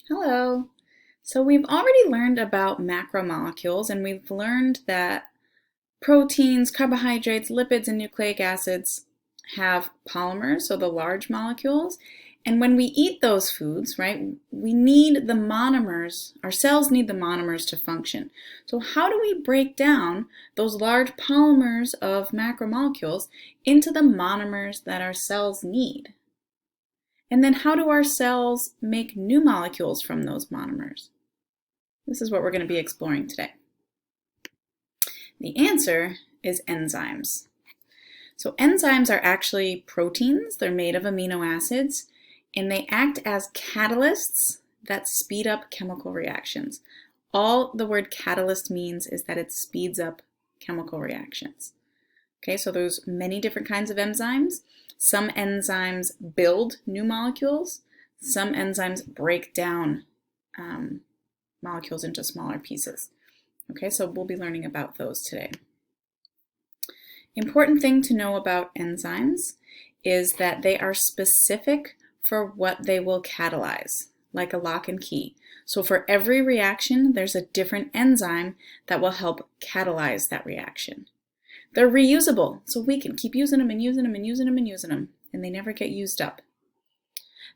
Hello. So we've already learned about macromolecules, and we've learned that proteins, carbohydrates, lipids, and nucleic acids have polymers, so the large molecules. And when we eat those foods, right, we need the monomers, our cells need the monomers to function. So how do we break down those large polymers of macromolecules into the monomers that our cells need? And then how do our cells make new molecules from those monomers? This is what we're going to be exploring today. The answer is enzymes. So enzymes are actually proteins. They're made of amino acids, and they act as catalysts that speed up chemical reactions. All the word catalyst means is that it speeds up chemical reactions. Okay, so there's many different kinds of enzymes. Some enzymes build new molecules. Some enzymes break down molecules into smaller pieces. Okay, so we'll be learning about those today. Important thing to know about enzymes is that they are specific for what they will catalyze, like a lock and key. So for every reaction, there's a different enzyme that will help catalyze that reaction. They're reusable, so we can keep using them and using them and using them and using them, and they never get used up.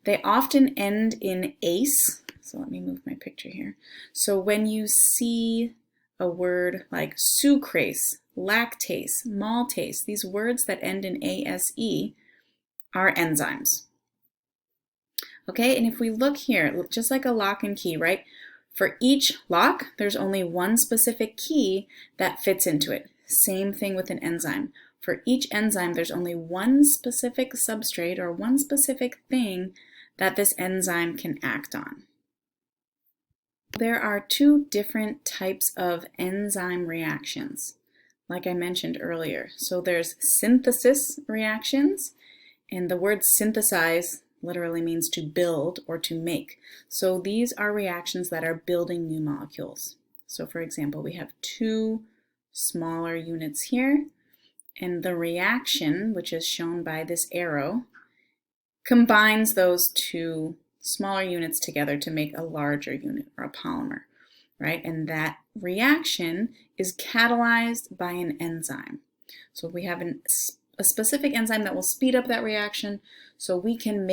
They often end in ase, so let me move my picture here. So when you see a word like sucrase, lactase, maltase, these words that end in ase are enzymes. Okay, and if we look here, just like a lock and key, right? For each lock, there's only one specific key that fits into it. Same thing with an enzyme. For each enzyme, there's only one specific substrate or one specific thing that this enzyme can act on. There are two different types of enzyme reactions, like I mentioned earlier. So there's synthesis reactions, and the word synthesize literally means to build or to make. So these are reactions that are building new molecules. So for example, we have two smaller units here, and the reaction, which is shown by this arrow, combines those two smaller units together to make a larger unit or a polymer, right? And that reaction is catalyzed by an enzyme. So we have a specific enzyme that will speed up that reaction so we can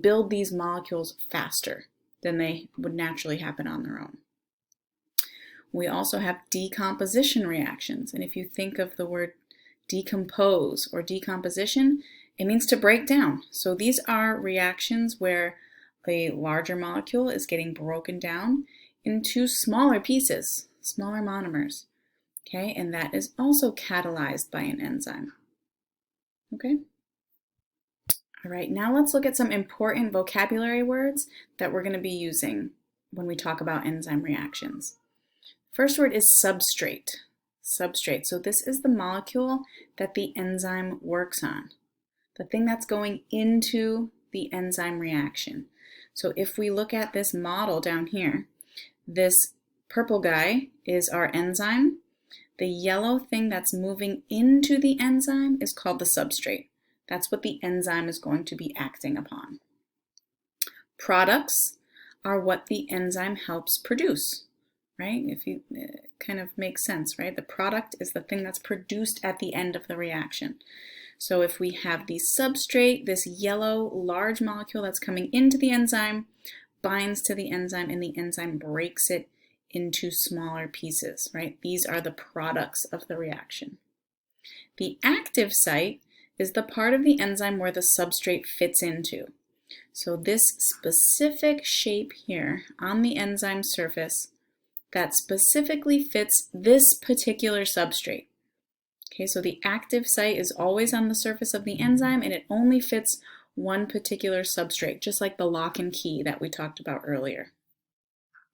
build these molecules faster than they would naturally happen on their own. We also have decomposition reactions, and if you think of the word decompose or decomposition, it means to break down. So these are reactions where a larger molecule is getting broken down into smaller pieces, smaller monomers, okay? And that is also catalyzed by an enzyme, okay? All right, now let's look at some important vocabulary words that we're going to be using when we talk about enzyme reactions. First word is substrate. Substrate. So this is the molecule that the enzyme works on, the thing that's going into the enzyme reaction. So if we look at this model down here, this purple guy is our enzyme. The yellow thing that's moving into the enzyme is called the substrate. That's what the enzyme is going to be acting upon. Products are what the enzyme helps produce. Right? If you it kind of makes sense, right? The product is the thing that's produced at the end of the reaction. So if we have the substrate, this yellow large molecule that's coming into the enzyme, binds to the enzyme, and the enzyme breaks it into smaller pieces, right? These are the products of the reaction. The active site is the part of the enzyme where the substrate fits into. So this specific shape here on the enzyme surface that specifically fits this particular substrate. Okay, so the active site is always on the surface of the enzyme, and it only fits one particular substrate, just like the lock and key that we talked about earlier.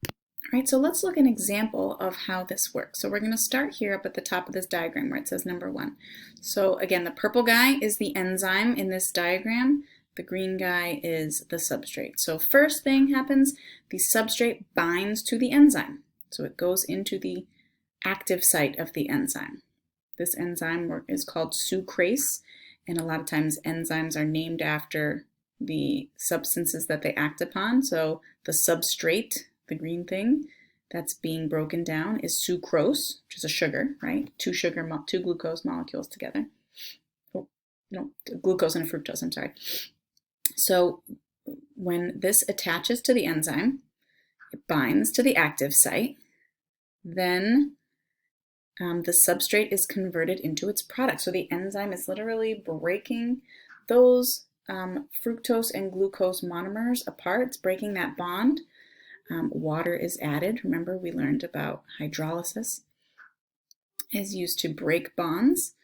All right, so let's look at an example of how this works. So we're going to start here up at the top of this diagram where it says number 1. So again, the purple guy is the enzyme in this diagram. The green guy is the substrate. So first thing happens, the substrate binds to the enzyme. So it goes into the active site of the enzyme. This enzyme is called sucrase, and a lot of times enzymes are named after the substances that they act upon. So the substrate, the green thing, that's being broken down is sucrose, which is a sugar, right? Two glucose molecules together. Oh, no, glucose and a fructose, I'm sorry. So when this attaches to the enzyme, it binds to the active site, then the substrate is converted into its product. So the enzyme is literally breaking those fructose and glucose monomers apart. It's breaking that bond. Water is added. Remember, we learned about hydrolysis is used to break bonds.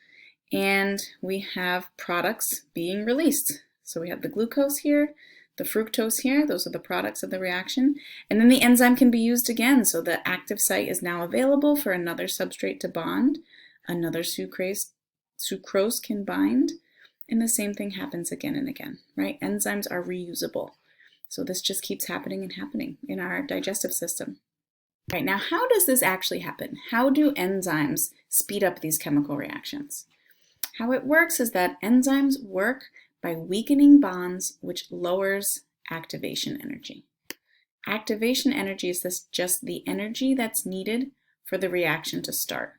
And we have products being released. So we have the glucose here, the fructose here. Those are the products of the reaction. And then the enzyme can be used again. So the active site is now available for another substrate to bond. Another sucrose can bind. And the same thing happens again and again, right? Enzymes are reusable. So this just keeps happening and happening in our digestive system. Right, now how does this actually happen? How do enzymes speed up these chemical reactions? How it works is that enzymes work by weakening bonds, which lowers activation energy. Activation energy is just the energy that's needed for the reaction to start.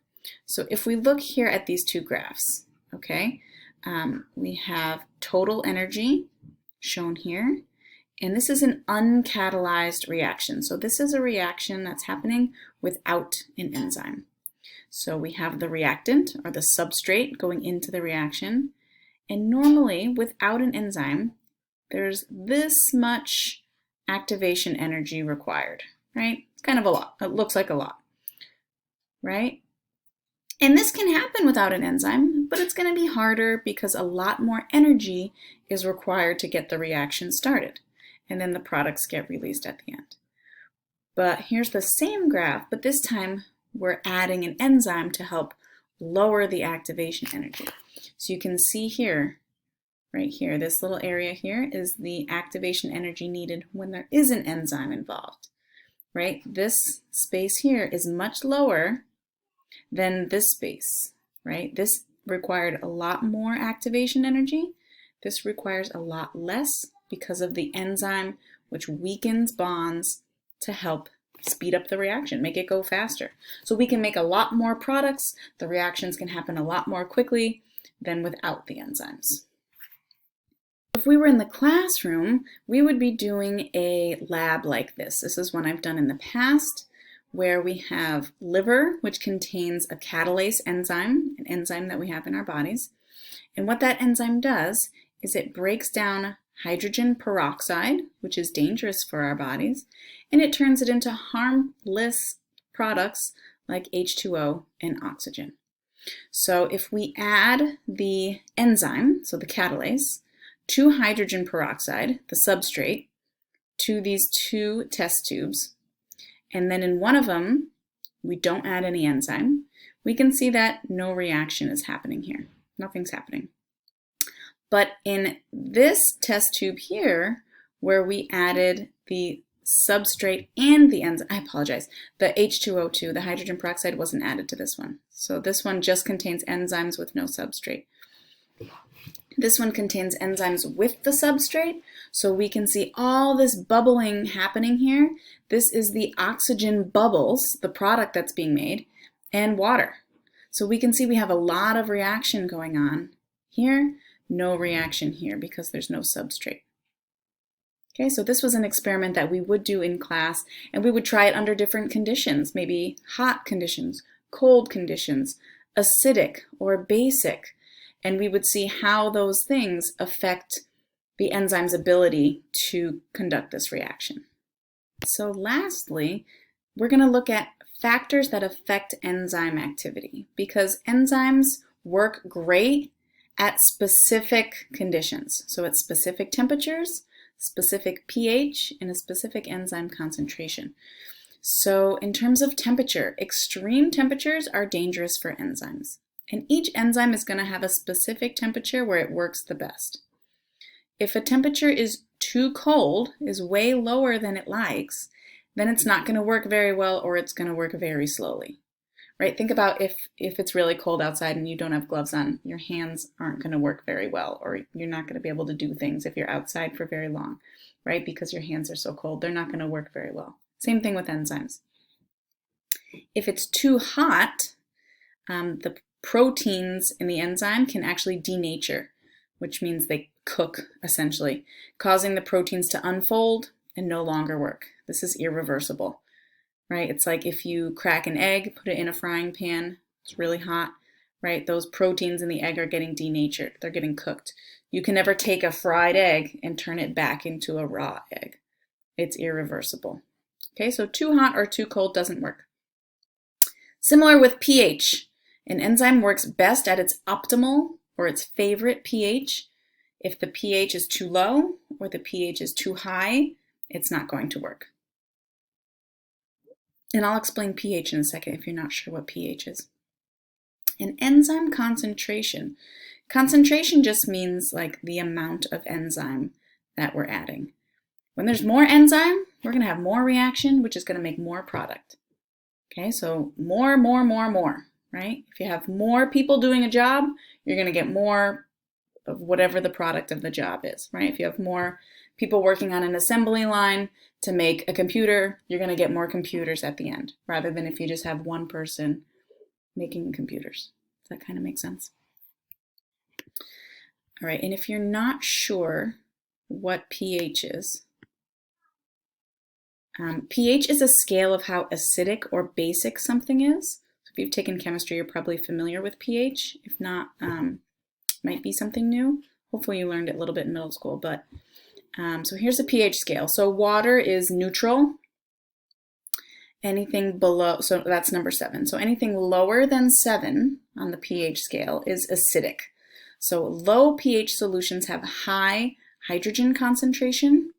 So if we look here at these two graphs, okay, we have total energy shown here, and this is an uncatalyzed reaction. So this is a reaction that's happening without an enzyme. So we have the reactant, or the substrate, going into the reaction, and normally without an enzyme, there's this much activation energy required, right? It's kind of a lot. It looks like a lot, right? And this can happen without an enzyme, but it's going to be harder because a lot more energy is required to get the reaction started. And then the products get released at the end. But here's the same graph, but this time we're adding an enzyme to help lower the activation energy. So you can see here, right here, this little area here is the activation energy needed when there is an enzyme involved, right? This space here is much lower than this space, right? This required a lot more activation energy. This requires a lot less because of the enzyme, which weakens bonds to help speed up the reaction, make it go faster. So we can make a lot more products. The reactions can happen a lot more quickly than without the enzymes. If we were in the classroom, we would be doing a lab like this. This is one I've done in the past, where we have liver, which contains a catalase enzyme, an enzyme that we have in our bodies. And what that enzyme does is it breaks down hydrogen peroxide, which is dangerous for our bodies, and it turns it into harmless products like H2O and oxygen. So if we add the enzyme, so the catalase, to hydrogen peroxide, the substrate, to these two test tubes, and then in one of them, we don't add any enzyme, we can see that no reaction is happening here. Nothing's happening. But in this test tube here, where we added the substrate and the enzyme, I apologize, the H2O2, the hydrogen peroxide wasn't added to this one. So this one just contains enzymes with no substrate. This one contains enzymes with the substrate, so we can see all this bubbling happening here. This is the oxygen bubbles, the product that's being made, and water. So we can see we have a lot of reaction going on here, no reaction here because there's no substrate. Okay, so this was an experiment that we would do in class, and we would try it under different conditions, maybe hot conditions, cold conditions, acidic or basic, and we would see how those things affect the enzyme's ability to conduct this reaction. So lastly, we're going to look at factors that affect enzyme activity, because enzymes work great at specific conditions. So at specific temperatures, specific pH, and a specific enzyme concentration. So in terms of temperature, extreme temperatures are dangerous for enzymes. And each enzyme is going to have a specific temperature where it works the best. If a temperature is too cold, is way lower than it likes, then it's not going to work very well, or it's going to work very slowly. right? Think about if it's really cold outside and you don't have gloves on, your hands aren't going to work very well, or you're not going to be able to do things if you're outside for very long, right? Because your hands are so cold, they're not going to work very well. Same thing with enzymes. If it's too hot, the proteins in the enzyme can actually denature, which means they cook, essentially, causing the proteins to unfold and no longer work. This is irreversible, right? It's like if you crack an egg, put it in a frying pan, it's really hot, right? Those proteins in the egg are getting denatured. They're getting cooked. You can never take a fried egg and turn it back into a raw egg. It's irreversible. Okay, so too hot or too cold doesn't work. Similar with pH. An enzyme works best at its optimal or its favorite pH. If the pH is too low or the pH is too high, it's not going to work. And I'll explain pH in a second if you're not sure what pH is. An enzyme concentration. Concentration just means like the amount of enzyme that we're adding. When there's more enzyme, we're going to have more reaction, which is going to make more product. Okay, so more, right? If you have more people doing a job, you're going to get more of whatever the product of the job is, right? If you have more people working on an assembly line to make a computer, you're going to get more computers at the end, rather than if you just have one person making computers. Does that kind of make sense? All right, and if you're not sure what pH is, pH is a scale of how acidic or basic something is. So if you've taken chemistry, you're probably familiar with pH. If not, might be something new. Hopefully you learned it a little bit in middle school. But so here's a pH scale. So water is neutral. Anything below, so that's number 7. So anything lower than 7 on the pH scale is acidic. So low pH solutions have high hydrogen concentration,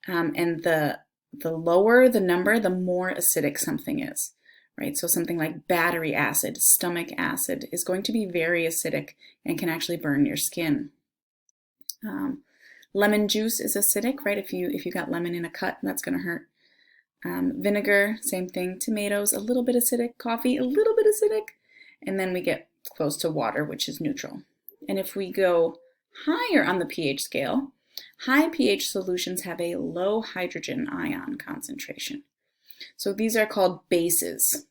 and the lower the number, the more acidic something is, right? So something like battery acid, stomach acid is going to be very acidic and can actually burn your skin. Lemon juice is acidic, right? If you got lemon in a cut, that's going to hurt. Vinegar, same thing. Tomatoes, a little bit acidic. Coffee, a little bit acidic. And then we get close to water, which is neutral. And if we go higher on the pH scale, high pH solutions have a low hydrogen ion concentration. So these are called bases.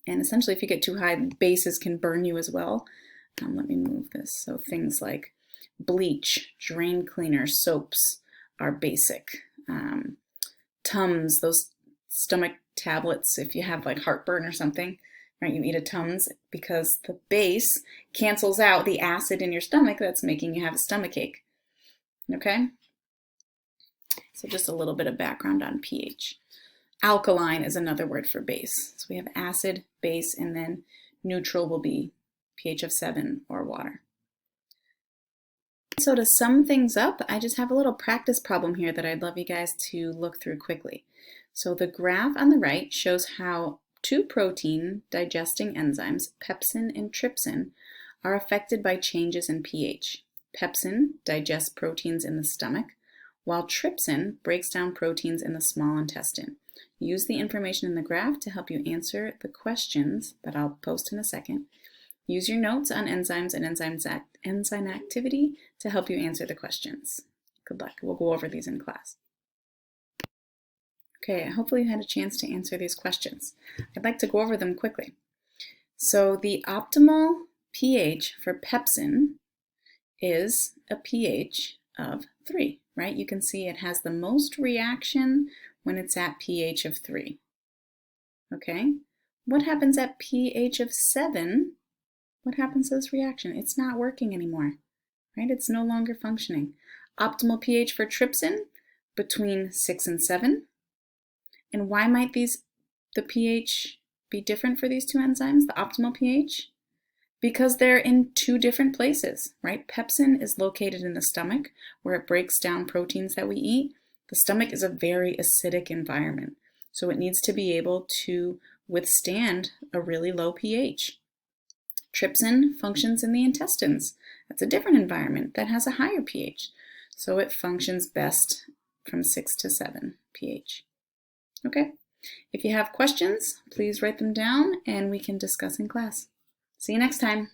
And essentially, if you get too high, bases can burn you as well. Let me move this. So things like bleach, drain cleaner, soaps are basic. Tums, those stomach tablets, if you have like heartburn or something, right? You eat a Tums because the base cancels out the acid in your stomach that's making you have a stomach ache. Okay? So just a little bit of background on pH. Alkaline is another word for base. So we have acid, base, and then neutral will be pH of 7 or water. So to sum things up, I just have a little practice problem here that I'd love you guys to look through quickly. So the graph on the right shows how 2 protein digesting enzymes, pepsin and trypsin, are affected by changes in pH. Pepsin digests proteins in the stomach, while trypsin breaks down proteins in the small intestine. Use the information in the graph to help you answer the questions that I'll post in a second. Use your notes on enzymes and enzyme activity to help you answer the questions. Good luck. We'll go over these in class. Okay, hopefully you had a chance to answer these questions. I'd like to go over them quickly. So the optimal pH for pepsin is a pH of 3, right? You can see it has the most reaction when it's at pH of 3. Okay, what happens at pH of 7? What happens to this reaction? It's not working anymore, right? It's no longer functioning. Optimal pH for trypsin, between 6 and 7. And why might the pH be different for these 2 enzymes, the optimal pH? Because they're in 2 different places, right? Pepsin is located in the stomach, where it breaks down proteins that we eat. The stomach is a very acidic environment, so it needs to be able to withstand a really low pH. Trypsin functions in the intestines. That's a different environment that has a higher pH, so it functions best from 6 to 7 pH. Okay, If you have questions, please write them down and we can discuss in class. See you next time.